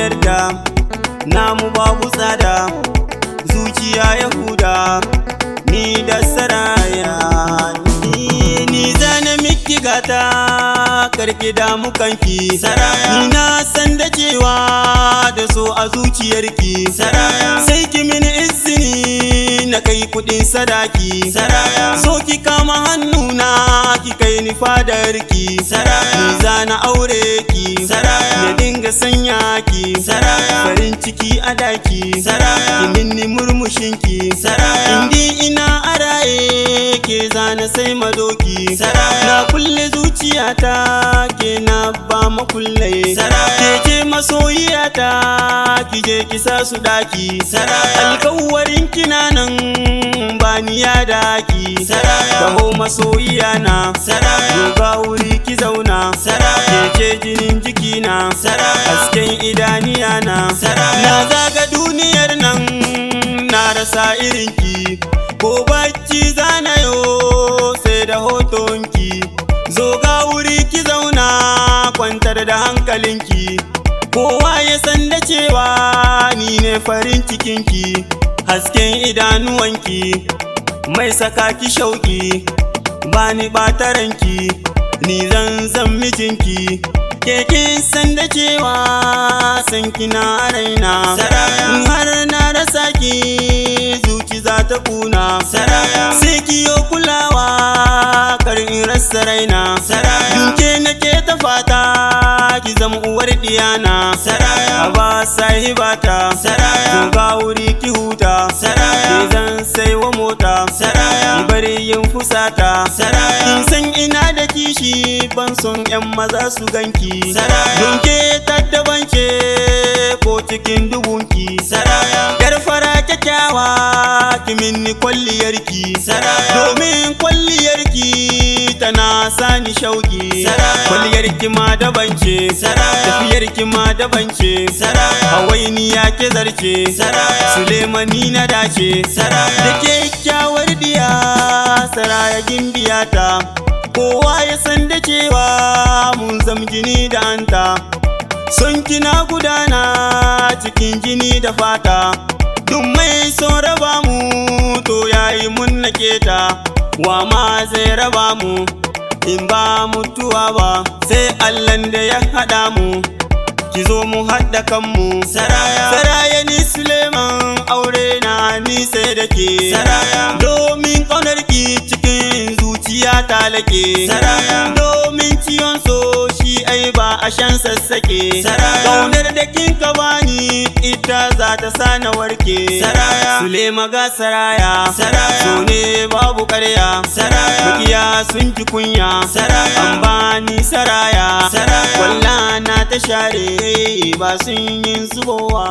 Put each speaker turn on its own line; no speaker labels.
yarda namu babu tsada zuciya yahuda ni da saraya ni zana miki gata karki damu kanki saraya ni na san da cewa da so a zuciyarki saraya sai ki mini izini na kai kudin sadaki saraya so ki kama hannuna ki kai ni fadarki saraya ni zana aure ki saraya na dinga sanya ki saraya farin ciki a daki saraya ki minni murmushinki saraya indi ina araye ke zana sai madoki saraya na kulle zuciyata ke na ba makulle saraya ke masoyiyata ki je ki sa su daki saraya alkawarin kina nan bani ya daki saraya kaho masoyiyana saraya ga wuri ki zauna saraya ke jinin jikina saraya hasken idaniyana saraya na zaga duniyar nan na rasa irinki ko bacci zana yo sai da hotonki zo ga wuri ki zauna kwantar da hankalinki kowa ya san da cewa ni ne farin cikinki hasken idanuwanki mai saka ki shauki bani bataranki ni zan mijinki kin san da cewa san kina raina saraya har na rasa ki zuci za ta kuna saraya sai kiyo kulawa kar in rasa raina saraya dunke nake ta fata ki zama uwar diyana saraya ba sahibata saraya ga wuri ki huta saraya zan sai wa mota saraya ki bari yin fusata saraya kin san ina da kishi ban son yan maza su ganki dunke taddabance ko cikin dubunki saraya yar fara kyakkyawa ki minni kwalliyarki saraya domin kwalliyarki tana sani shauki saraya kwalliyarki ma dabance saraya tafiyarki ma dabance saraya hawainiya ke zarce saraya Sulemani na dace saraya da kyakkyawar diya saraya gimbiyata kowa ya san da cewa mun zam jini da anta son kina gudana cikin jini da fata duk mai son raba mu to yayi mun naketa wa ma zai raba mu in ba mutuwa ba sai Allahn da ya hada mu ki zo mu haɗa kanmu saraya ni Suleiman aure na ni sai da ke saraya domin ƙaunarki cikin zuciya ta lake saraya domin ciwon so shi ai ba a shan sassake saraya ƙaunar da kin ka bani ita za ta sana warke saraya Sulema ga saraya so ne babu ƙarya saraya makiya sun ji kunya saraya an bani saraya walla na ta share ba sun yin zubowa